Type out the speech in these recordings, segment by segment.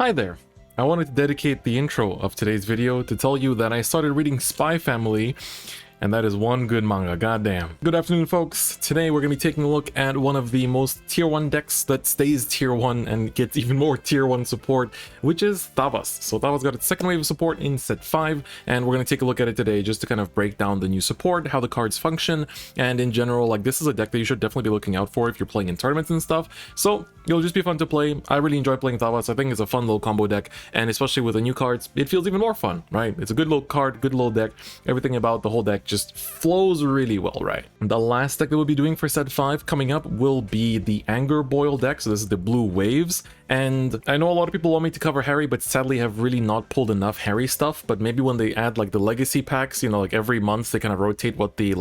Hi there! I wanted to dedicate the intro of today's video to tell you that I started reading Spy Family, and that is one good manga, goddamn. Good afternoon, folks. Today we're going to be taking a look at one of the most tier 1 decks that stays tier 1 and gets even more tier 1 support, which is Thavas. So Thavas got its second wave of support in set 5, and we're going to take a look at it today just to kind of break down the new support, how the cards function, and in general, like, this is a deck that you should definitely be looking out for if you're playing in tournaments and stuff. So it'll just be fun to play. I really enjoy playing Thavas. I think it's a fun little combo deck, and especially with the new cards, it feels even more fun, right? It's a good little card, good little deck. Everything about the whole deck just flows really well, right? The last deck that we'll be doing for set 5 coming up will be the Anger Boil deck. So this is the blue waves. And I know a lot of people want me to cover Harry, but sadly have really not pulled enough Harry stuff. But maybe when they add like the legacy packs, you know, like every month they kind of rotate what the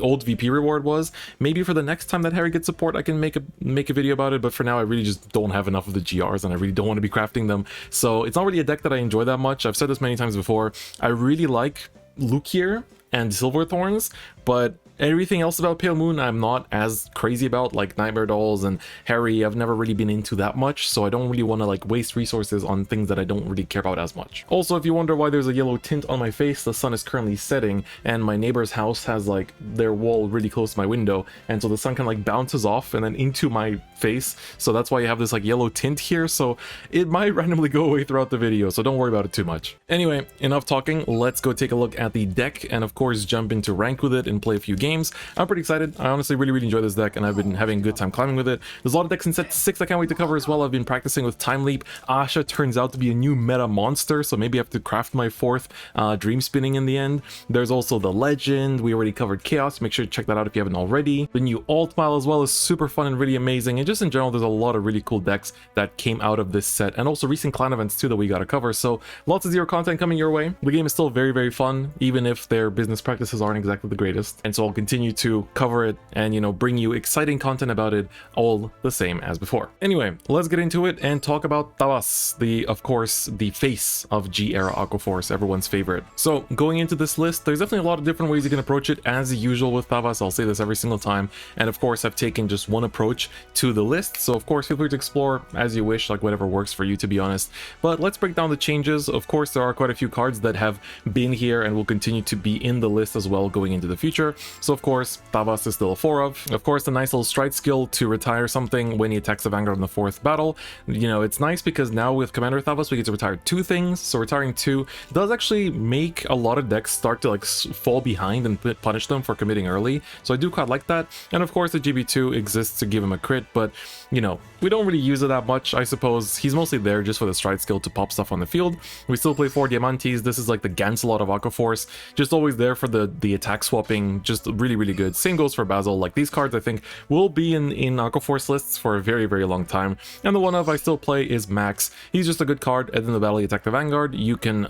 old VP reward was. Maybe for the next time that Harry gets support, I can make a video about it. But for now, I really just don't have enough of the GRs, and I really don't want to be crafting them. So it's not really a deck that I enjoy that much. I've said this many times before. I really like Lukier and Silverthorns, but everything else about Pale Moon I'm not as crazy about, like Nightmare Dolls and Harry. I've never really been into that much, so I don't really want to like waste resources on things that I don't really care about as much. Also, if you wonder why there's a yellow tint on my face, the sun is currently setting and my neighbor's house has like their wall really close to my window, and so the sun kind of like bounces off and then into my face, so that's why you have this like yellow tint here. So it might randomly go away throughout the video, so don't worry about it too much. Anyway, enough talking, let's go take a look at the deck and of course jump into ranked with it and play a few games. I'm pretty excited. I honestly really enjoy this deck, and I've been having a good time climbing with it. There's a lot of decks in set 6 I can't wait to cover as well. I've been practicing with Time Leap. Asha turns out to be a new meta monster, so maybe I have to craft my 4th Dream Spinning in the end. There's also the Legend. We already covered Chaos. Make sure to check that out if you haven't already. The new Alt Mile as well is super fun and really amazing, and just in general, there's a lot of really cool decks that came out of this set, and also recent clan events too that we gotta cover. So lots of zero content coming your way. The game is still very fun, even if their business practices aren't exactly the greatest, and so I'll continue to cover it and, you know, bring you exciting content about it all the same as before. Anyway, let's get into it and talk about Thavas, of course, the face of G-era Aquaforce, everyone's favorite. So going into this list, there's definitely a lot of different ways you can approach it as usual with Thavas. I'll say this every single time, and of course I've taken just one approach to the list, so of course feel free to explore as you wish, like whatever works for you, to be honest. But let's break down the changes. Of course there are quite a few cards that have been here and will continue to be in the list as well going into the future. So of course Thavas is still a 4 of course, the nice little stride skill to retire something when he attacks the Vanguard in the 4th battle. You know, it's nice because now with Commander Thavas we get to retire 2 things, so retiring 2 does actually make a lot of decks start to like fall behind and punish them for committing early, so I do quite like that. And of course the GB2 exists to give him a crit, but you know, we don't really use it that much. I suppose he's mostly there just for the stride skill to pop stuff on the field. We still play 4 Diamantes. This is like the Gancelot of Aquaforce, just always there for the attack swapping, just really good. Same goes for Basil. Like, these cards I think will be in Aquaforce lists for a very long time. And the one of I still play is Max. He's just a good card. At the end of the battle you attack the Vanguard, you can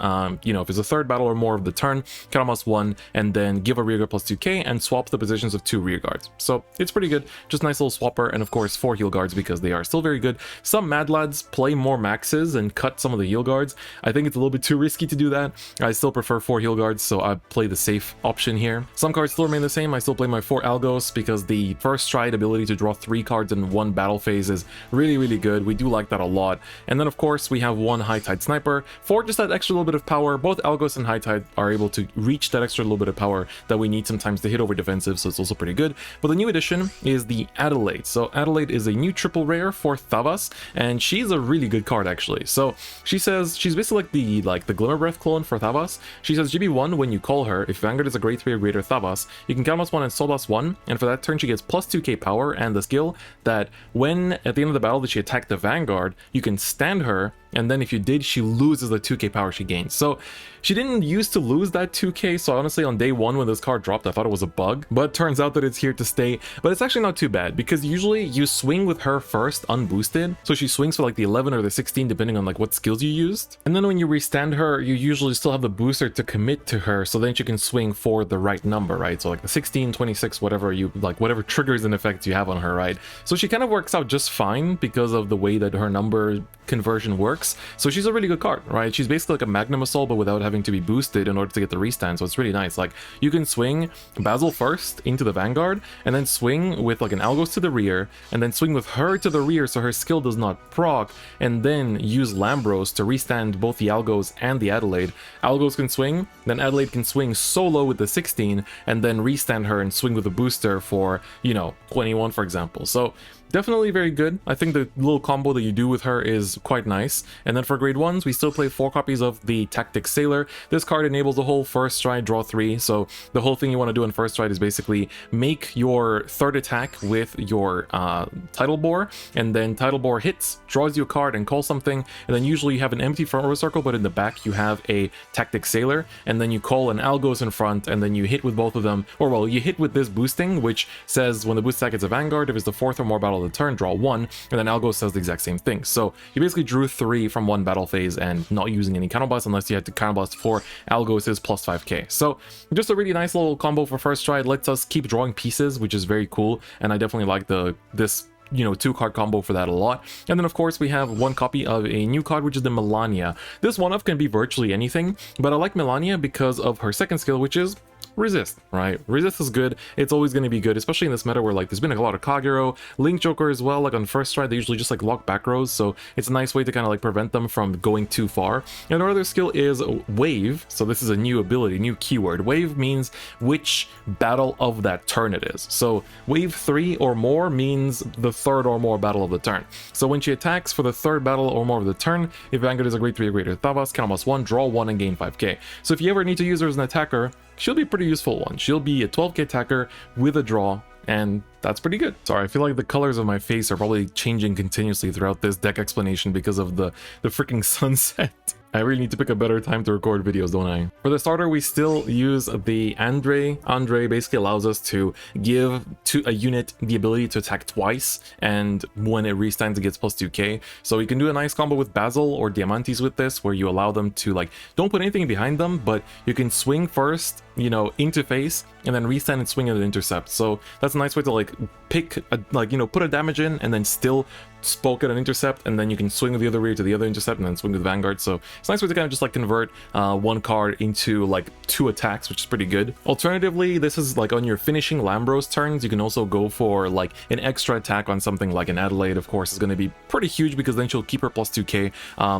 you know, if it's a 3rd battle or more of the turn, count almost 1 and then give a rearguard plus 2k and swap the positions of 2 rearguards. So it's pretty good, just nice little swapper. And of course 4 heal guards because they are still very good. Some Mad Lads play more Maxes and cut some of the heal guards. I think it's a little bit too risky to do that. I still prefer 4 heal guards, so I play the safe option here. Some cards still remain the same. I still play my 4 Algos because the first stride ability to draw 3 cards in one battle phase is really good. We do like that a lot. And then of course we have 1 High Tide Sniper for just that extra little bit of power. Both Algos and High Tide are able to reach that extra little bit of power that we need sometimes to hit over defensive, so it's also pretty good. But the new addition is the Adelaide. So Adelaide is a new triple rare for Thavas, and she's a really good card actually. So she says she's basically like the Glimmer Breath clone for Thavas. She says GB1, when you call her, if Vanguard is a grade 3 or greater Thavas, you can count +1 and soul +1, and for that turn she gets plus 2k power and the skill that when at the end of the battle that she attacked the Vanguard, you can stand her, and then if you did, she loses the 2k power she gains. So she didn't used to lose that 2k, so honestly on day 1 when this card dropped I thought it was a bug, but it turns out that it's here to stay. But it's actually not too bad because usually you swing with her first unboosted, so she swings for like the 11 or the 16 depending on like what skills you used, and then when you restand her you usually still have the booster to commit to her, so then you can swing for the right number, right? So like the 16, 26, whatever you like, whatever triggers and effects you have on her, right? So she kind of works out just fine because of the way that her number conversion works. procs. So she's a really good card, right? She's basically like a Magnum Assault, but without having to be boosted in order to get the restand. So it's really nice. Like, you can swing Basil first into the Vanguard, and then swing with like an Algos to the rear, and then swing with her to the rear so her skill does not proc, and then use Lambros to restand both the Algos and the Adelaide. Algos can swing, then Adelaide can swing solo with the 16, and then restand her and swing with a booster for, you know, 21 for example. So definitely very good. I think the little combo that you do with her is quite nice. And then for grade 1s, we still play 4 copies of the Tactic Sailor. This card enables the whole first stride, draw 3. So the whole thing you want to do in first stride is basically make your third attack with your Tidal Bore, and then Tidal Bore hits, draws you a card and calls something, and then usually you have an empty front row circle, but in the back you have a Tactic Sailor, and then you call an Algos in front, and then you hit with both of them, or well, you hit with this boosting, which says when the boost attack hits a Vanguard, if it's the 4th or more battle of the turn, draw 1, and then Algos says the exact same thing. So you basically drew 3 from one battle phase and not using any counterblast unless you had to counterblast for Algos is plus 5k. So just a really nice little combo for first stride, lets us keep drawing pieces, which is very cool, and I definitely like this, you know, 2-card combo for that a lot. And then of course we have 1 copy of a new card, which is the Melania. This one-off can be virtually anything, but I like Melania because of her second skill, which is resist, right? Resist is good. It's always going to be good, especially in this meta where like there's been a lot of Kagero, Link Joker as well. Like on first stride, they usually just like lock back rows, so it's a nice way to kind of like prevent them from going too far. And our other skill is Wave. So this is a new ability, new keyword. Wave means which battle of that turn it is. So Wave 3 or more means the 3rd or more battle of the turn. So when she attacks for the 3rd battle or more of the turn, if Vanguard is a grade 3 or greater, Thavas, count +1, draw 1 and gain 5k. So if you ever need to use her as an attacker, she'll be a pretty useful one. She'll be a 12k attacker with a draw, and that's pretty good. Sorry, I feel like the colors of my face are probably changing continuously throughout this deck explanation because of the freaking sunset. I really need to pick a better time to record videos, don't I? For the starter, we still use the Andre. Andre basically allows us to give to a unit the ability to attack twice, and when it restands, it gets plus 2k. So you can do a nice combo with Basil or Diamantes with this, where you allow them to, like, don't put anything behind them, but you can swing first, you know, into face, and then restand and swing at an intercept. So that's a nice way to, like, pick, like, you know, put a damage in, and then still spoke at an intercept, and then you can swing with the other rear to the other intercept and then swing with Vanguard. So it's a nice way to kind of just like convert 1 card into like 2 attacks, which is pretty good. Alternatively, this is like on your finishing Lambros turns, you can also go for like an extra attack on something like an Adelaide. Of course, is going to be pretty huge because then she'll keep her plus 2k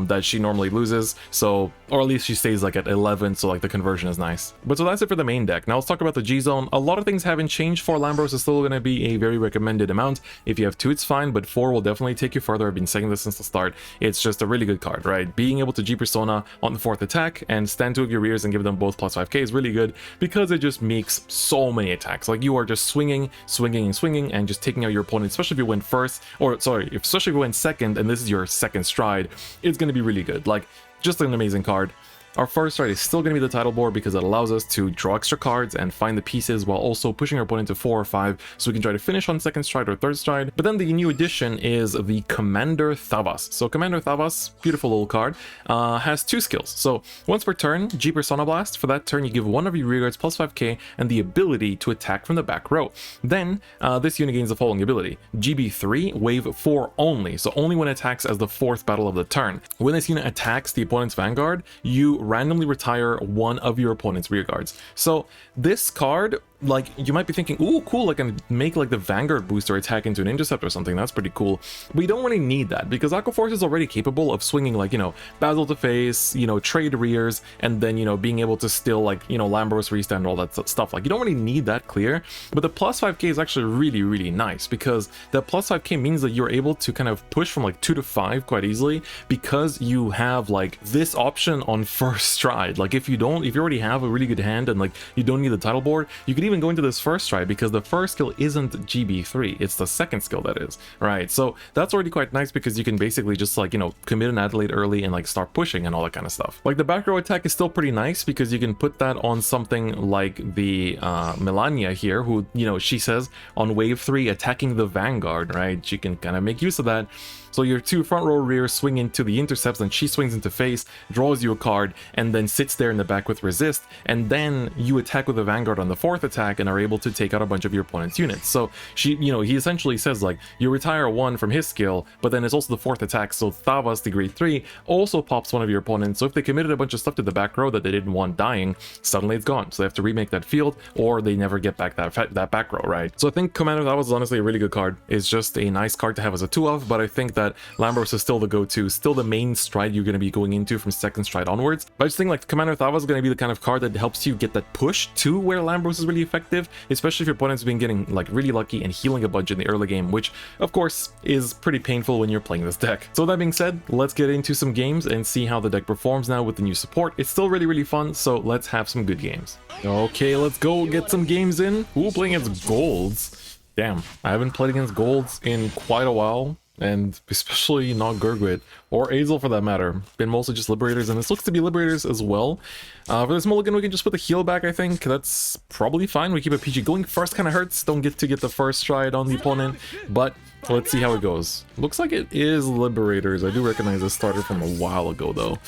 that she normally loses. So, or at least she stays like at 11, so like the conversion is nice. But so that's it for the main deck. Now let's talk about the G zone. A lot of things haven't changed. 4 Lambros is still going to be a very recommended amount. If you have 2, it's fine, but 4 will definitely take you further. I've been saying this since the start. It's just a really good card, right? Being able to G Persona on the 4th attack and stand 2 of your rears and give them both plus 5k is really good because it just makes so many attacks. Like, you are just swinging and just taking out your opponent, especially if you win first, or sorry, especially if you win second and this is your second stride. It's going to be really good. Like, just an amazing card. Our first stride is still going to be the Tidal Bore because it allows us to draw extra cards and find the pieces while also pushing our opponent to 4 or 5, so we can try to finish on second stride or third stride. But then the new addition is the Commander Thavas. So Commander Thavas, beautiful little card, has 2 skills. So once per turn, G Persona Blast. For that turn, you give one of your rearguards plus 5k and the ability to attack from the back row. Then this unit gains the following ability: GB3, wave 4 only, so only when it attacks as the 4th battle of the turn. When this unit attacks the opponent's Vanguard, you randomly retire one of your opponent's rearguards. So this card, like, you might be thinking, ooh, cool, I can make like the Vanguard booster attack into an intercept or something. That's pretty cool. We don't really need that because Aqua Force is already capable of swinging, like, you know, Basil to face, you know, trade rears, and then, you know, being able to still, like, you know, Lambros restand and all that stuff. Like, you don't really need that clear, but the plus 5k is actually really, really nice because the plus 5k means that you're able to kind of push from like 2 to 5 quite easily because you have like this option on first stride. Like, if you already have a really good hand and like you don't need the title board, you could even go into this first stride because the first skill isn't GB3, it's the second skill that is, right? So that's already quite nice because you can basically just, like, you know, commit an Adelaide early and like start pushing and all that kind of stuff. Like, the back row attack is still pretty nice because you can put that on something like the Melania here, who, you know, she says on wave 3 attacking the Vanguard, right? She can kind of make use of that. So your 2 front row rear swing into the intercepts, and she swings into face, draws you a card, and then sits there in the back with resist, and then you attack with a Vanguard on the 4th attack and are able to take out a bunch of your opponent's units. So she, you know, he essentially says like, you retire 1 from his skill, but then it's also the 4th attack, so Thavas, the grade 3, also pops one of your opponents, so if they committed a bunch of stuff to the back row that they didn't want dying, suddenly it's gone. So they have to remake that field, or they never get back that back row, right? So I think Commander Thavas is honestly a really good card. It's just a nice card to have as a 2 of, but I think that Lambros is still the go-to, still the main stride you're going to be going into from 2nd stride onwards. But I just think like Commander Thavas is going to be the kind of card that helps you get that push to where Lambros is really effective, especially if your opponent's been getting like really lucky and healing a bunch in the early game, which of course is pretty painful when you're playing this deck. So that being said, let's get into some games and see how the deck performs now with the new support. It's still really fun, so let's have some good games. Okay, let's go get some games in. Ooh, playing against Golds. Damn, I haven't played against Golds in quite a while, and especially not Gurgwit, or Azel for that matter. Been mostly just Liberators, and this looks to be Liberators as well. For this mulligan, we can just put the heal back, I think. That's probably fine. We keep a PG going. First kind of hurts. Don't get to get the first stride on the opponent, but let's see how it goes. Looks like it is Liberators. I do recognize this starter from a while ago, though.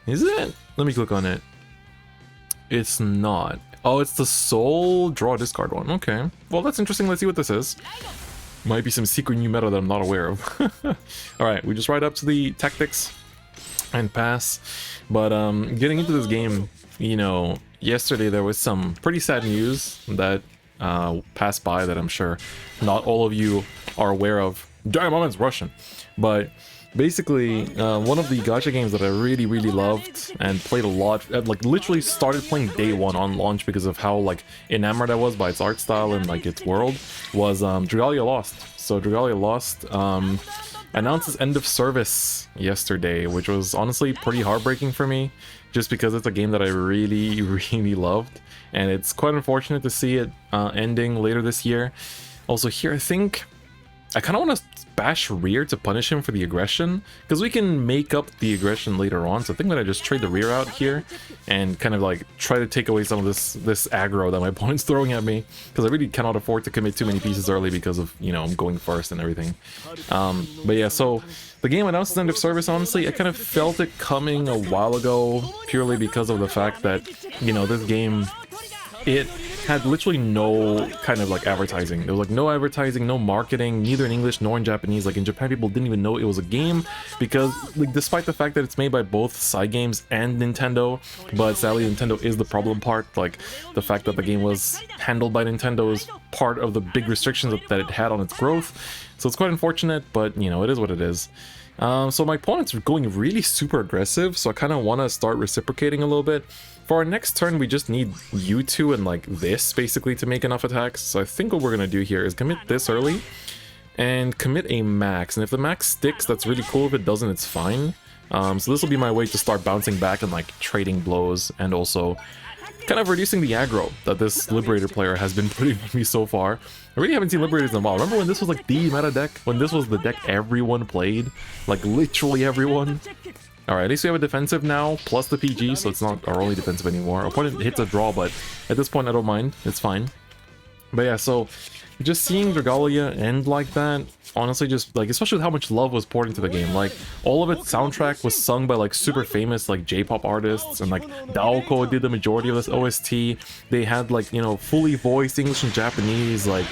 Is it? Let me click on it. It's not. Oh, it's the soul draw discard one. Okay. Well, that's interesting. Let's see what this is. Might be some secret new meta that I'm not aware of. Alright, we just ride up to the tactics and pass. But getting into this game, you know, yesterday there was some pretty sad news that passed by that I'm sure not all of you are aware of. Damn, I'm Russian. But basically, one of the gacha games that I really loved and played a lot, like literally started playing day 1 on launch because of how like enamored I was by its art style and like its world, was Dragalia Lost. So Dragalia Lost announced its end of service yesterday, which was honestly pretty heartbreaking for me, just because it's a game that I really loved, and it's quite unfortunate to see it ending later this year. Also here, I think I kind of want to bash rear to punish him for the aggression, because we can make up the aggression later on. So I think that I just trade the rear out here and kind of like try to take away some of this aggro that my opponent's throwing at me, because I really cannot afford to commit too many pieces early because of, you know, I'm going first and everything. But yeah, so the game announced its end of service. Honestly, I kind of felt it coming a while ago, purely because of the fact that, you know, this game, it had literally no kind of like advertising. There was like no advertising, no marketing, neither in English nor in Japanese. Like in Japan, people didn't even know it was a game, because like despite the fact that it's made by both Side Games and Nintendo, but sadly Nintendo is the problem part. Like the fact that the game was handled by Nintendo is part of the big restrictions that it had on its growth. So it's quite unfortunate, but you know, it is what it is. So my opponent's going really super aggressive, so I kind of want to start reciprocating a little bit. For our next turn, we just need you two and like this basically to make enough attacks. So I think what we're going to do here is commit this early and commit a max. And if the max sticks, that's really cool. If it doesn't, it's fine. So this will be my way to start bouncing back and like trading blows, and also kind of reducing the aggro that this Liberator player has been putting on me so far. I really haven't seen Liberators in a while. Remember when this was like the meta deck? When this was the deck everyone played? Like literally everyone? Alright, at least we have a defensive now, plus the PG, so it's not our only defensive anymore. Our opponent hits a draw, but at this point I don't mind. It's fine. But yeah, so just seeing Dragalia end like that, honestly, just like, especially with how much love was poured into the game. Like, all of its soundtrack was sung by like super famous like J-pop artists, and like Daoko did the majority of this OST. They had like, you know, fully voiced English and Japanese. Like,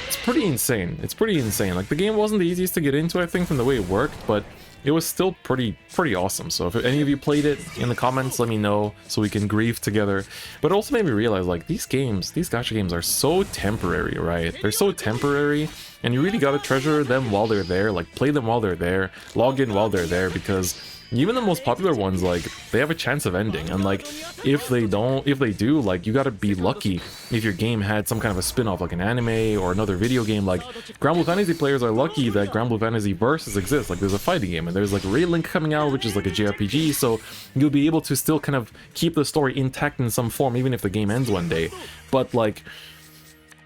it's pretty insane. It's pretty insane. Like, the game wasn't the easiest to get into, I think, from the way it worked, but it was still pretty awesome. So if any of you played it, in the comments, let me know so we can grieve together. But it also made me realize, like, these gacha games are so temporary, right? They're so temporary, and you really gotta treasure them while they're there. Like, play them while they're there, log in while they're there, because even the most popular ones, like, they have a chance of ending. And like, if they do, like, you gotta be lucky if your game had some kind of a spin-off, like an anime or another video game. Like, Grand Blue Fantasy players are lucky that Grand Blue Fantasy Versus exists. Like, there's a fighting game, and there's like Raid Link coming out, which is like a JRPG, so you'll be able to still kind of keep the story intact in some form, even if the game ends one day. But like,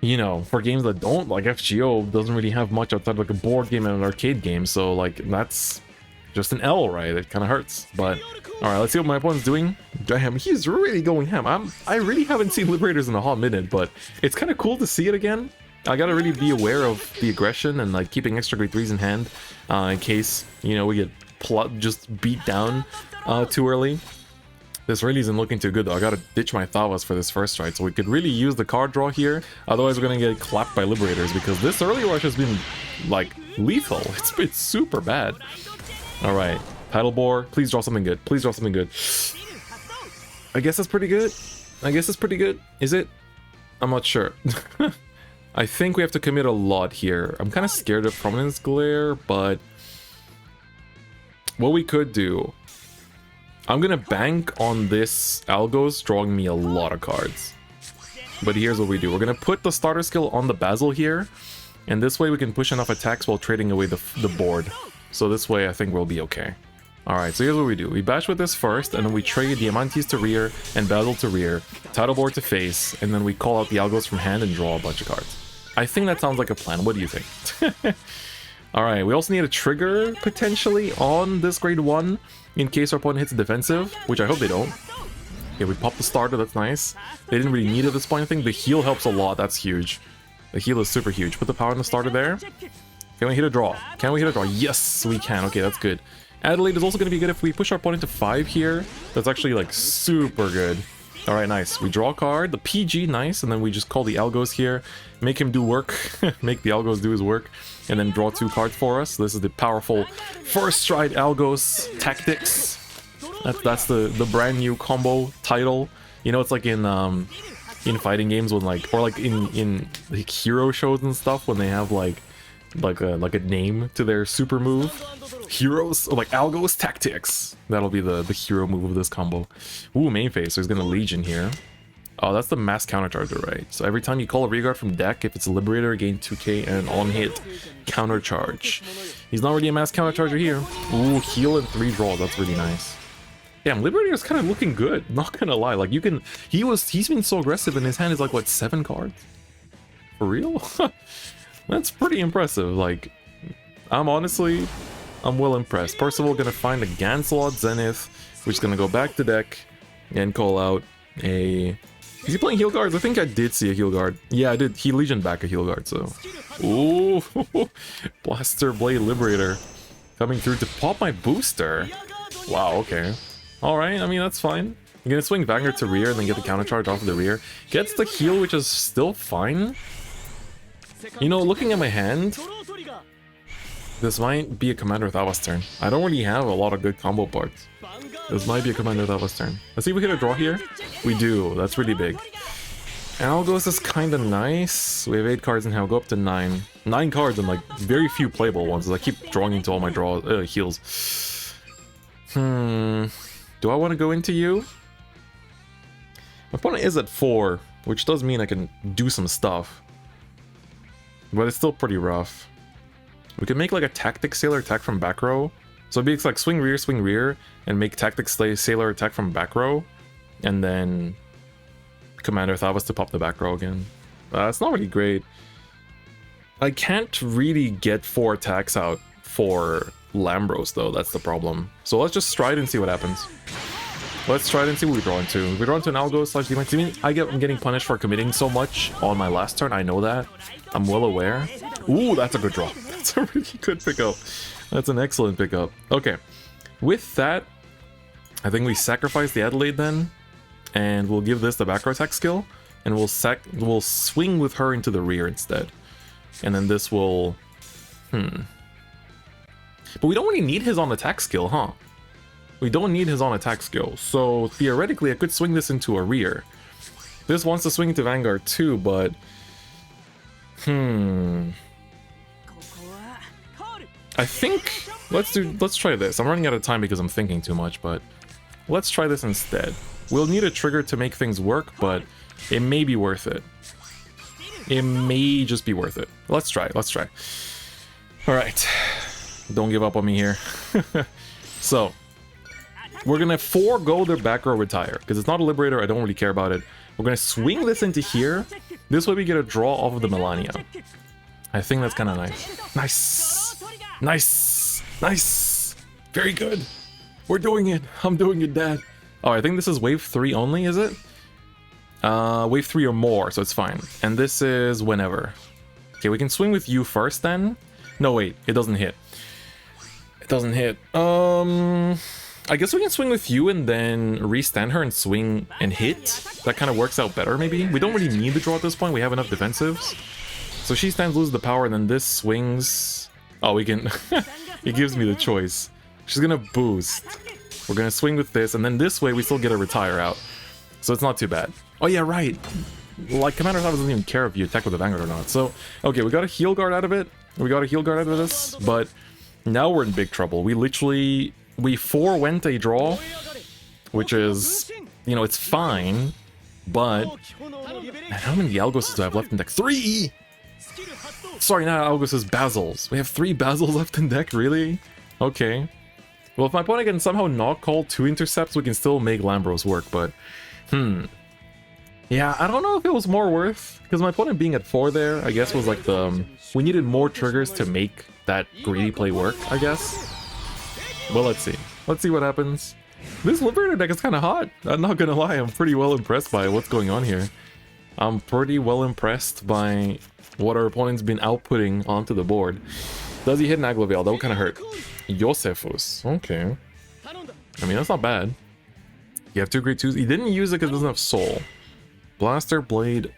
you know, for games that don't, like FGO doesn't really have much outside like a board game and an arcade game, so like, that's just an L, right? It kind of hurts. But alright, let's see what my opponent's doing. Damn, he's really going ham. I really haven't seen Liberators in a hot minute, but it's kind of cool to see it again. I gotta really be aware of the aggression and like keeping extra grade 3s in hand in case, you know, we get just beat down too early. This really isn't looking too good though. I gotta ditch my Thavas for this first stride, so we could really use the card draw here. Otherwise we're gonna get clapped by Liberators because this early rush has been like lethal. It's been super bad. Alright, Title Bore, please draw something good. Please draw something good. I guess that's pretty good. I guess it's pretty good. Is it? I'm not sure. I think we have to commit a lot here. I'm kind of scared of Prominence Glare, but what we could do, I'm gonna bank on this Algos drawing me a lot of cards. But here's what we do. We're gonna put the starter skill on the Basil here, and this way we can push enough attacks while trading away the board. So this way I think we'll be okay. Alright, so here's what we do. We bash with this first, and then we trade Diamantes to rear and Basil to rear, Title Board to face, and then we call out the Algos from hand and draw a bunch of cards. I think that sounds like a plan. What do you think? Alright, we also need a trigger, potentially, on this grade 1, in case our opponent hits defensive, which I hope they don't. Yeah, we pop the starter, that's nice. They didn't really need it at this point, I think. The heal helps a lot, that's huge. The heal is super huge. Put the power on the starter there. Can we hit a draw? Can we hit a draw? Yes, we can. Okay, that's good. Adelaide is also going to be good if we push our opponent to 5 here. That's actually, like, super good. Alright, nice. We draw a card, the PG, nice, and then we just call the Algos here, make him do work, make the Algos do his work, and then draw 2 cards for us. This is the powerful First Stride Algos Tactics. That's the brand new combo title. You know, it's like in fighting games when like, or like in like hero shows and stuff when they have like a name to their super move. Heroes, or like Algos Tactics. That'll be the hero move of this combo. Ooh, main phase, so he's gonna Legion here. Oh, that's the mass countercharger, right? So every time you call a Rearguard from deck, if it's a Liberator, gain 2k and on-hit countercharge. He's not really a mass countercharger here. Ooh, heal and 3 draws, that's really nice. Damn, Liberator is kind of looking good, not gonna lie. Like, you can... He's been so aggressive, and his hand is like, what, 7 cards? For real? That's pretty impressive. Like, I'm well impressed. Percival gonna find a Ganslot Zenith, which is gonna go back to deck and call out a... Is he playing heal guards? I think I did see a heal guard. Yeah, I did. He legioned back a heal guard, so... Ooh! Blaster Blade Liberator coming through to pop my booster. Wow, okay. Alright, I mean, that's fine. You're gonna swing Vanguard to rear and then get the counter charge off of the rear. Gets the heal, which is still fine. You know, looking at my hand, this might be a Commander Thavas turn. I don't really have a lot of good combo parts. This might be a Commander Thavas turn. Let's see if we hit a draw here. We do. That's really big. Algos is kind of nice. We have 8 cards in hand. We'll go up to 9. 9 cards and like very few playable ones. I keep drawing into all my heals. Do I want to go into you? My opponent is at 4, which does mean I can do some stuff. But it's still pretty rough. We could make like a Tactic Sailor attack from back row. So it'd be like swing rear, and make Tactic Sailor attack from back row. And then Commander Thavas to pop the back row again. It's not really great. I can't really get 4 attacks out for Lambros though, that's the problem. So let's just stride and see what happens. Let's try it and see what we draw into. We draw into an Algos / Demon. I'm getting punished for committing so much on my last turn. I know that. I'm well aware. Ooh, that's a good draw. That's a really good pickup. That's an excellent pickup. Okay. With that, I think we sacrifice the Adelaide then. And we'll give this the back row attack skill. And we'll swing with her into the rear instead. And then this will... But we don't really need his on attack skill, huh? We don't need his on attack skill, so theoretically I could swing this into a rear. This wants to swing into Vanguard too, but... I think... Let's try this. I'm running out of time because I'm thinking too much, but... Let's try this instead. We'll need a trigger to make things work, but it may be worth it. It may just be worth it. Let's try, let's try. Alright. Don't give up on me here. So... We're gonna forego their back row retire, because it's not a Liberator, I don't really care about it. We're gonna swing this into here. This way we get a draw off of the Melania. I think that's kind of nice. Nice! Nice! Nice! Very good! We're doing it! I'm doing it, Dad! Oh, I think this is wave 3 only, is it? Wave 3 or more, so it's fine. And this is whenever. Okay, we can swing with you first then. No, wait, it doesn't hit. It doesn't hit. I guess we can swing with you and then re-stand her and swing and hit. That kind of works out better, maybe. We don't really need the draw at this point. We have enough defensives. So she stands, loses the power, and then this swings. Oh, we can... It gives me the choice. She's gonna boost. We're gonna swing with this, and then this way we still get a retire out. So it's not too bad. Oh yeah, right. Like, Commander Thavas doesn't even care if you attack with the Vanguard or not. So, okay, we got a heal guard out of it. We got a heal guard out of this, but now we're in big trouble. We literally... We forewent a draw, which is, you know, it's fine, but... Man, how many Algoses do I have left in deck? 3! Sorry, not Algoses, Basils. We have 3 Basils left in deck, really? Okay. Well, if my opponent can somehow not call 2 intercepts, we can still make Lambros work, but... Yeah, I don't know if it was more worth, because my opponent being at 4 there, I guess was like the... We needed more triggers to make that greedy play work, I guess. Well, let's see. Let's see what happens. This Liberator deck is kind of hot. I'm not gonna lie, I'm pretty well impressed by what's going on here. I'm pretty well impressed by what our opponent's been outputting onto the board. Does he hit an Aglavale? That would kind of hurt. Josephus. Okay. I mean, that's not bad. You have 2 Great 2s. He didn't use it because it doesn't have Soul. Blaster Blade.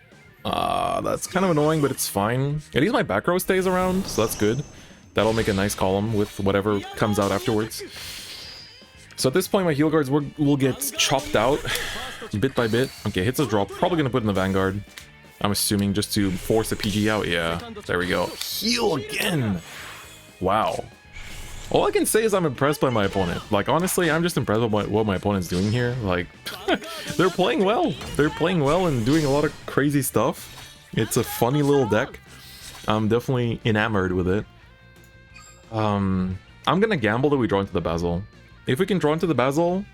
That's kind of annoying, but it's fine. At least my back row stays around, so that's good. That'll make a nice column with whatever comes out afterwards. So at this point, my heal guards will get chopped out bit by bit. Okay, hits a draw. Probably going to put in the Vanguard. I'm assuming just to force the PG out. Yeah, there we go. Heal again! Wow. All I can say is I'm impressed by my opponent. Like, honestly, I'm just impressed with what my opponent's doing here. Like, they're playing well. They're playing well and doing a lot of crazy stuff. It's a funny little deck. I'm definitely enamored with it. I'm gonna gamble that we draw into the Basil. If we can draw into the Basil...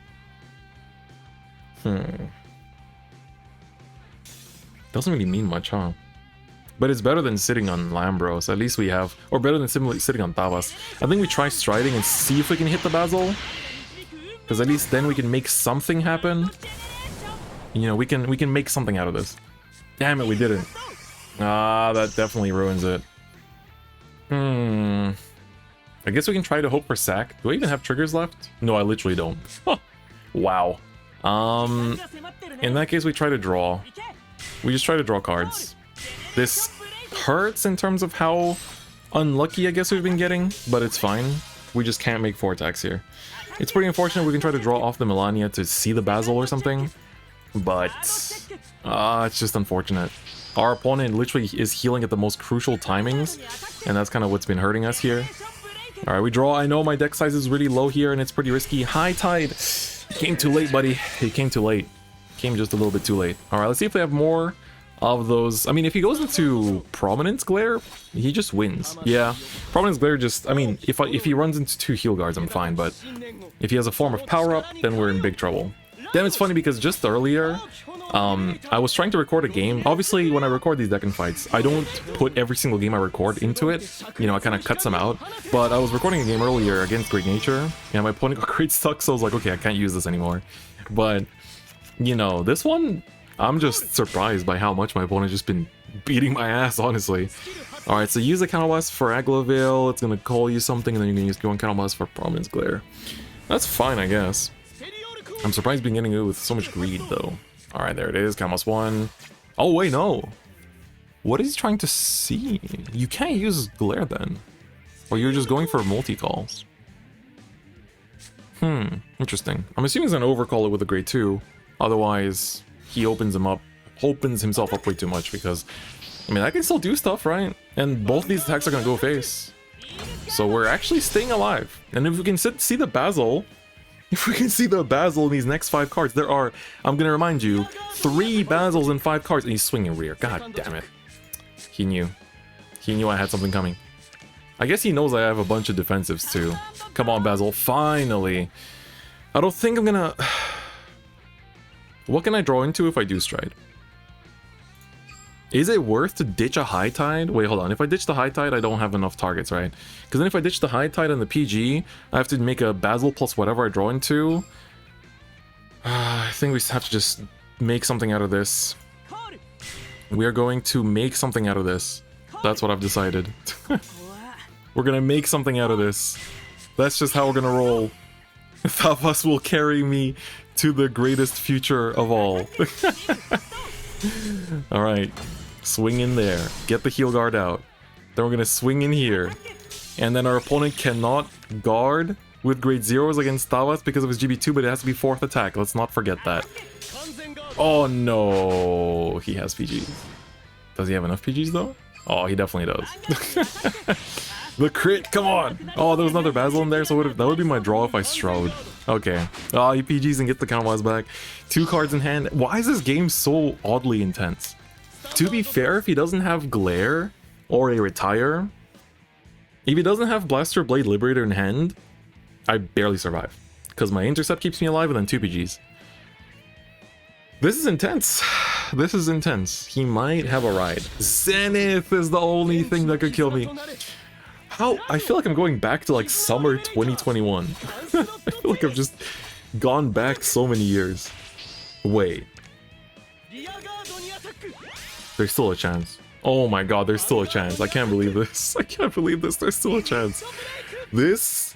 Doesn't really mean much, huh? But it's better than sitting on Lambros. At least we have... Or better than sitting on Thavas. I think we try striding and see if we can hit the Basil. Because at least then we can make something happen. You know, we can make something out of this. Damn it, we didn't. Ah, that definitely ruins it. I guess we can try to hope for sack. Do I even have triggers left? No, I literally don't. Huh. Wow. In that case, we try to draw. We just try to draw cards. This hurts in terms of how unlucky I guess we've been getting, but it's fine. We just can't make 4 attacks here. It's pretty unfortunate. We can try to draw off the Melania to see the Basil or something, but it's just unfortunate. Our opponent literally is healing at the most crucial timings, and that's kind of what's been hurting us here. Alright, we draw. I know my deck size is really low here, and it's pretty risky. High Tide! Came too late, buddy. It came too late. Came just a little bit too late. Alright, let's see if we have more of those. I mean, if he goes into Prominence Glare, he just wins. Yeah, Prominence Glare just... I mean, if he runs into 2 heal guards, I'm fine, but if he has a form of power-up, then we're in big trouble. Then it's funny because just earlier... I was trying to record a game. Obviously, when I record these DifferentFights, I don't put every single game I record into it. You know, I kind of cut some out. But I was recording a game earlier against Great Nature, and my opponent got Great Stuck, so I was like, okay, I can't use this anymore. But, you know, this one, I'm just surprised by how much my opponent's just been beating my ass, honestly. Alright, so use a Counterblast for Aglavale. It's going to call you something, and then you can use one Counterblast for Prominence Glare. That's fine, I guess. I'm surprised being getting it with so much greed, though. Alright, there it is. Count +1. Oh, wait, no. What is he trying to see? You can't use Glare then. Or you're just going for multi-calls. Interesting. I'm assuming he's gonna overcall it with a Grade 2. Otherwise, he opens himself up way too much because... I mean, I can still do stuff, right? And both these attacks are gonna go face. So we're actually staying alive. And if we can see the Basil... If we can see the Basil in these next 5 cards, there are, I'm gonna remind you, 3 Basils in 5 cards, and he's swinging rear. God damn it. He knew. He knew I had something coming. I guess he knows I have a bunch of defensives too. Come on, Basil, finally. I don't think I'm gonna... What can I draw into if I do Stride? Is it worth to ditch a High Tide? Wait, hold on. If I ditch the High Tide, I don't have enough targets, right? Because then if I ditch the High Tide and the PG, I have to make a Basil plus whatever I draw into. I think we have to just make something out of this. We are going to make something out of this. That's what I've decided. We're gonna make something out of this. That's just how we're gonna roll. Thavas will carry me to the greatest future of all. Alright. Swing in there. Get the heal guard out. Then we're gonna swing in here. And then our opponent cannot guard with grade 0s against Thavas because of his GB2, but it has to be 4th attack. Let's not forget that. Oh no, he has PGs. Does he have enough PGs though? Oh, he definitely does. The crit, come on! Oh, there was another Basil in there, so that would be my draw if I Shroud. Okay. Oh, he PGs and gets the counterwise back. 2 cards in hand. Why is this game so oddly intense? To be fair, if he doesn't have Glare or a Retire, if he doesn't have Blaster Blade Liberator in hand, I barely survive. Because my Intercept keeps me alive and then 2 PGs. This is intense. This is intense. He might have a ride. Zenith is the only thing that could kill me. How? I feel like I'm going back to like summer 2021. I feel like I've just gone back so many years. Wait. There's still a chance. Oh my god, there's still a chance. I can't believe this. I can't believe this. There's still a chance. This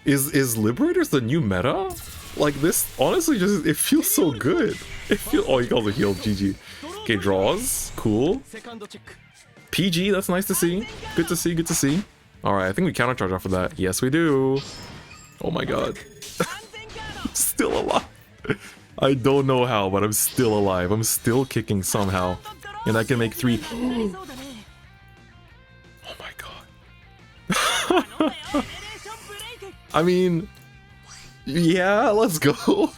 is Liberators the new meta? Like this, honestly, just it feels so good. It feels. Oh, he calls it healed. GG. Okay, draws. Cool. PG. That's nice to see. Good to see. Good to see. All right, I think we countercharge off of that. Yes, we do. Oh my god. Still alive. I don't know how, but I'm still alive. I'm still kicking somehow, and I can make 3. Oh my god. I mean. Yeah, let's go.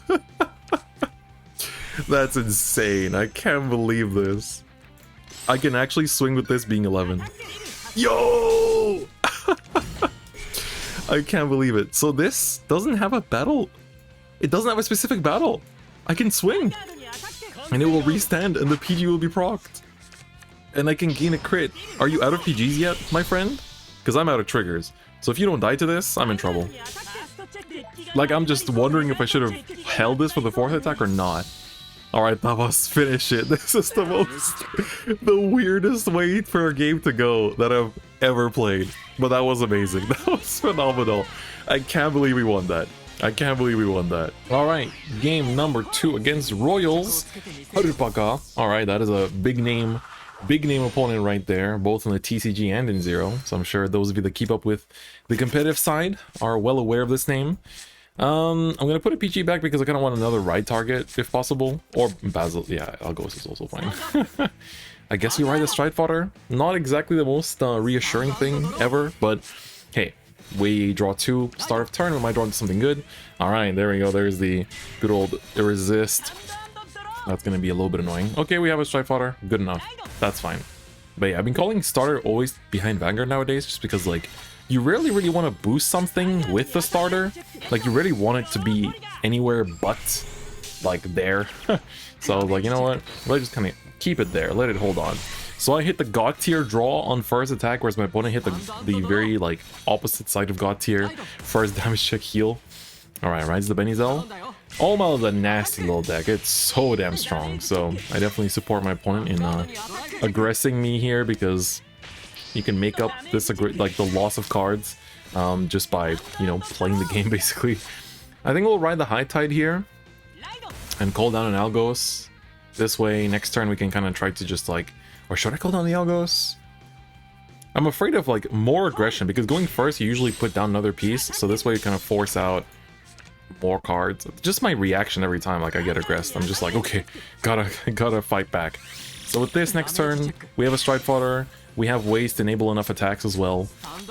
That's insane. I can't believe this. I can actually swing with this being 11. Yo! I can't believe it. So this doesn't have a battle. It doesn't have a specific battle. I can swing. And it will restand and the PG will be procced. And I can gain a crit. Are you out of PGs yet, my friend? Because I'm out of triggers. So if you don't die to this, I'm in trouble. Like, I'm just wondering if I should have held this for the 4th attack or not. Alright, Thavas, finish it. This is the weirdest way for a game to go that I've ever played. But that was amazing. That was phenomenal. I can't believe we won that. I can't believe we won that. Alright, game number 2 against Royals. Harupaka. Alright, that is a big name opponent right there, both in the TCG and in Zero. So I'm sure those of you that keep up with the competitive side are well aware of this name. I'm gonna put a PG back because I kind of want another ride target if possible, or Basil. Yeah, Algos is also fine. I guess we ride the Stride Fodder. Not exactly the most reassuring thing ever, but hey, we draw 2 start of turn. We might draw into something good. All right, there we go. There's the good old resist. That's gonna be a little bit annoying. Okay, we have a Stride Fodder. Good enough. That's fine. But yeah, I've been calling starter always behind Vanguard nowadays, just because like you rarely really want to boost something with the starter. Like you really want it to be anywhere but like there. So I was like, you know what? Let's just kind of keep it there. Let it hold on. So I hit the God tier draw on first attack, whereas my opponent hit the very like opposite side of God tier. First damage check heal. Alright, rides the Benizal. Oma is a nasty little deck. It's so damn strong. So I definitely support my opponent in aggressing me here, because you can make up this like the loss of cards just by, you know, playing the game basically. I think we'll ride the High Tide here and call down an Algos. This way, next turn we can kind of try to just like, or should I call down the Algos? I'm afraid of like more aggression, because going first you usually put down another piece, so this way you kind of force out more cards. Just my reaction every time like I get aggressed, I'm just like, okay, gotta fight back. So with this next turn, we have a Stride Fodder. We have ways to enable enough attacks as well,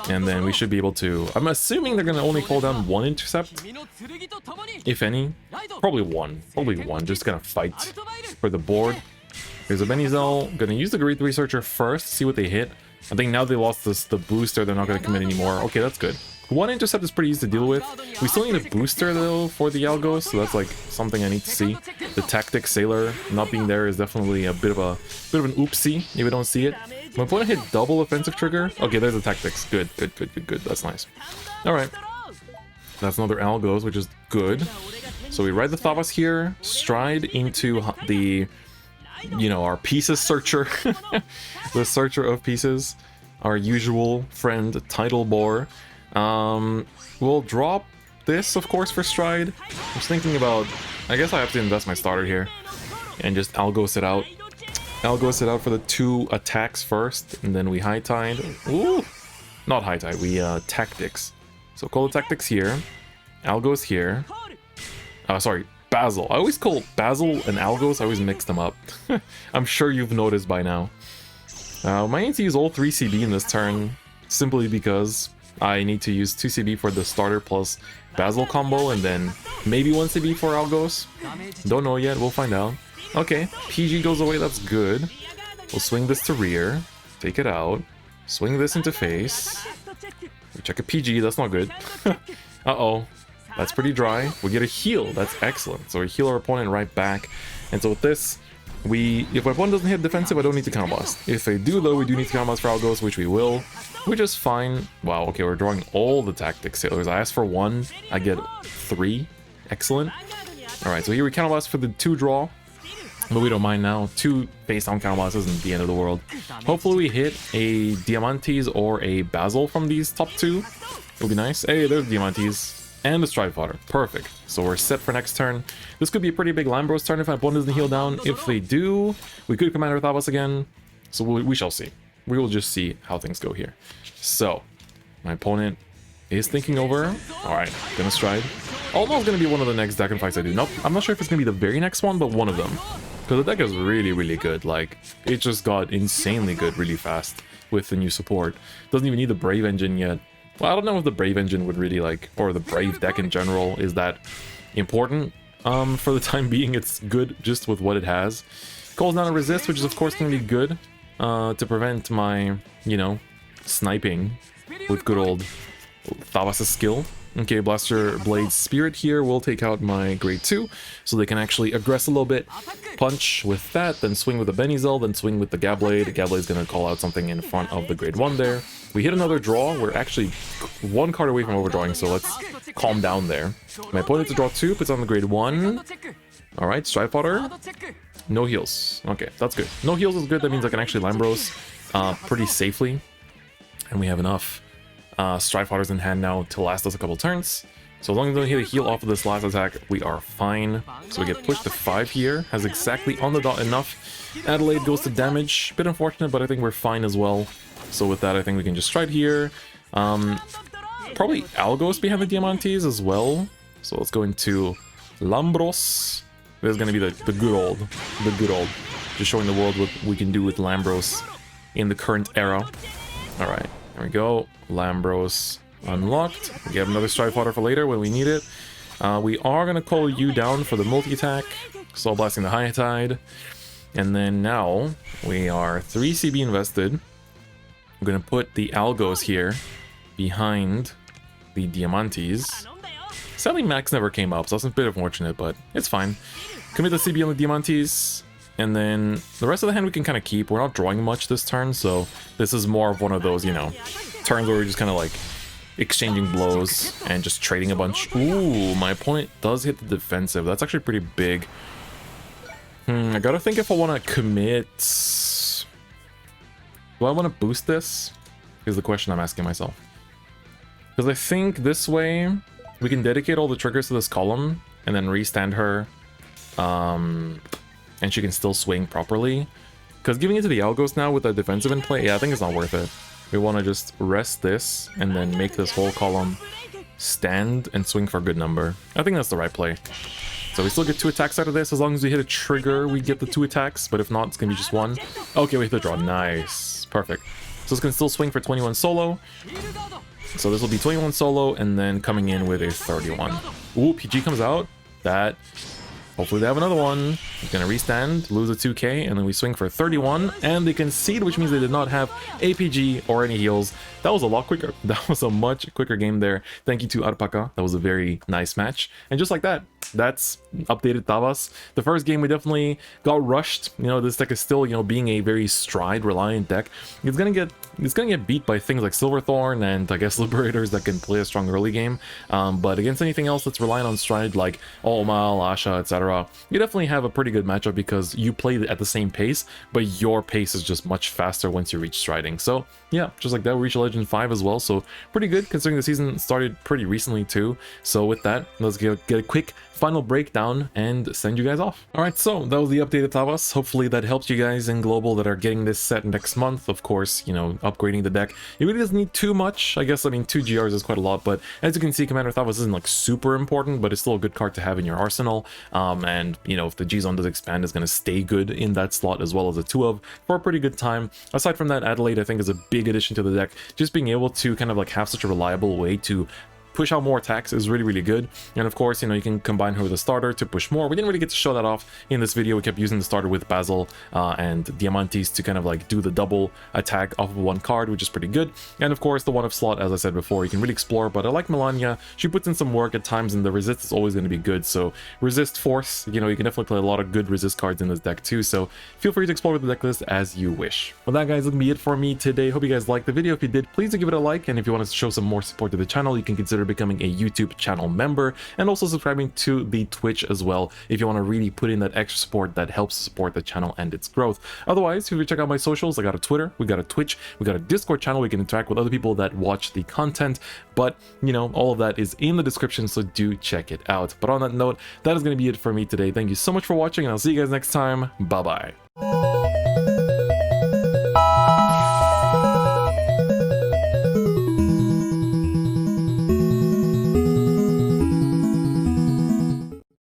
and then we should be able to... I'm assuming they're gonna only call down 1 intercept, if any. Probably one, just gonna fight for the board. Here's a Benizal. Gonna use the Great Researcher first, see what they hit. I think now they lost the booster, they're not gonna commit anymore. Okay, that's good. 1 intercept is pretty easy to deal with. We still need a booster though for the Algos, so that's like something I need to see. The Tactic Sailor not being there is definitely a bit of an oopsie if we don't see it. My opponent hit double offensive trigger. Okay, there's the Tactics. Good. That's nice. Alright. That's another Algos, which is good. So we ride the Thavas here, stride into the you know, our pieces searcher, the searcher of pieces, our usual friend Title Boar. We'll drop this, of course, for Stride. I was thinking about, I guess I have to invest my starter here and just Algos it out. Algos it out for the 2 attacks first, and then we High Tide. Ooh, not High Tide, we Tactics. So call the Tactics here, Algos here. Sorry, Basil. I always call Basil and Algos, I always mix them up. I'm sure you've noticed by now. I need to use all 3 CB in this turn, simply because I need to use 2 CB for the starter plus Basil combo, and then maybe 1 CB for Algos. Don't know yet, we'll find out. Okay, PG goes away, that's good. We'll swing this to rear, take it out, swing this into face. We check a PG, that's not good. Uh-oh, that's pretty dry. We get a heal, that's excellent. So we heal our opponent right back. And so with this, if my opponent doesn't hit defensive, I don't need to counterblast. If they do though, we do need to counterblast for Algos, which we will, which is fine. Wow, okay, we're drawing all the tactics sailors. I asked for 1, I get 3. Excellent. Alright, so here we counterblast for the 2 draw. But we don't mind now. 2 face down counterblasts isn't the end of the world. Hopefully we hit a Diamantes or a Basil from these top 2. It would be nice. Hey, there's Diamantes. And the Stride Fodder. Perfect. So we're set for next turn. This could be a pretty big Lambros turn if my opponent doesn't heal down. If they do, we could Commander Thavas again. So we shall see. We will just see how things go here. So, my opponent is thinking over. Alright, gonna Stride. Almost gonna be one of the next deck and fights I do. Nope, I'm not sure if it's gonna be the very next one, but one of them. Because the deck is really, really good. Like, it just got insanely good really fast with the new support. Doesn't even need the Brave engine yet. Well, I don't know if the Brave engine would really like, or the Brave deck in general is that important. For the time being, it's good just with what it has. Calls down a resist, which is of course going to be good to prevent my, you know, sniping with good old Thavas' skill. Okay, Blaster Blade Spirit here will take out my grade 2, so they can actually aggress a little bit. Punch with that, then swing with the Benizel, then swing with the Gabblade. The Gabblade's gonna call out something in front of the grade 1 there. We hit another draw. We're actually 1 card away from overdrawing, so let's calm down there. My opponent to draw 2, puts on the grade 1. Alright, Stride Fodder. No heals. Okay, that's good. No heals is good, that means I can actually Lambros pretty safely. And we have enough Stride Fodders in hand now to last us a couple turns. So as long as we don't hit a heal off of this last attack, we are fine. So we get pushed to 5 here. Has exactly on the dot enough. Adelaide goes to damage. Bit unfortunate, but I think we're fine as well. So with that, I think we can just Stride here. Probably Algos behind the Diamantes as well. So let's go into Lambros. This is going to be the good old. Just showing the world what we can do with Lambros in the current era. Alright, there we go. Lambros unlocked. We have another Stride Fodder for later when we need it. We are going to call you down for the multi-attack. Soul Blasting the High Tide. And then now we are 3 CB invested. I'm going to put the Algos here behind the Diamantes. Sadly, Max never came up, so that's a bit unfortunate, but it's fine. Commit the CB on the Diamantes. And then the rest of the hand we can kind of keep. We're not drawing much this turn, so this is more of one of those, you know, turns where we're just kind of like exchanging blows and just trading a bunch. Ooh, my opponent does hit the defensive. That's actually pretty big. I gotta think if I want to commit. Do I want to boost this? Is the question I'm asking myself. Because I think this way we can dedicate all the triggers to this column and then restand her. And she can still swing properly. Because giving it to the Algos now with the defensive in play, yeah, I think it's not worth it. We want to just rest this and then make this whole column stand and swing for a good number. I think that's the right play. So we still get 2 attacks out of this. As long as we hit a trigger, we get the 2 attacks. But if not, it's going to be just 1. Okay, we hit the draw. Nice. Perfect. So it's going to still swing for 21 solo. So this will be 21 solo and then coming in with a 31. Ooh, PG comes out. That... Hopefully they have another one. He's gonna restand, lose a 2k, and then we swing for 31, and they concede, which means they did not have APG or any heals. That was a lot quicker. That was a much quicker game there. Thank you to Alpaca. That was a very nice match. And just like that, that's updated Thavas. The first game we definitely got rushed. You know, this deck is still, you know, being a very stride reliant deck. It's gonna get beat by things like Silverthorn and I guess Liberators that can play a strong early game. But against anything else that's relying on stride like Olmal, Asha, etc., you definitely have a pretty good matchup because you play at the same pace, but your pace is just much faster once you reach striding. So yeah, just like that, we reached Legend 5 as well. So pretty good considering the season started pretty recently too. So with that, let's get a quick final breakdown and send you guys off. All right, so that was the updated Thavas. Hopefully that helps you guys in global that are getting this set next month. Of course, you know, upgrading the deck, it really doesn't need too much. I guess, I mean, 2 GRs is quite a lot, but as you can see, Commander Thavas isn't like super important, but it's still a good card to have in your arsenal. And you know, if the G-Zone does expand, it's going to stay good in that slot as well as a 2-of for a pretty good time. Aside from that, Adelaide I think is a big addition to the deck. Just being able to kind of like have such a reliable way to push out more attacks is really, really good. And of course, you know, you can combine her with a starter to push more. We didn't really get to show that off in this video. We kept using the starter with Basil and Diamantes to kind of like do the double attack off of one card, which is pretty good. And of course, the 1-of slot, as I said before, you can really explore, but I like Melania. She puts in some work at times, and the resist is always going to be good. So resist force, you know, you can definitely play a lot of good resist cards in this deck too. So feel free to explore with the deck list as you wish. Well, that guys, is going to be it for me today. Hope you guys liked the video. If you did, please do give it a like. And if you want to show some more support to the channel, you can consider becoming a YouTube channel member and also subscribing to the Twitch as well if you want to really put in that extra support that helps support the channel and its growth. Otherwise, if you check out my socials, I got a Twitter, we got a Twitch, we got a Discord channel, we can interact with other people that watch the content, but you know, all of that is in the description, so do check it out. But on that note, that is going to be it for me today. Thank you so much for watching, and I'll see you guys next time. Bye bye.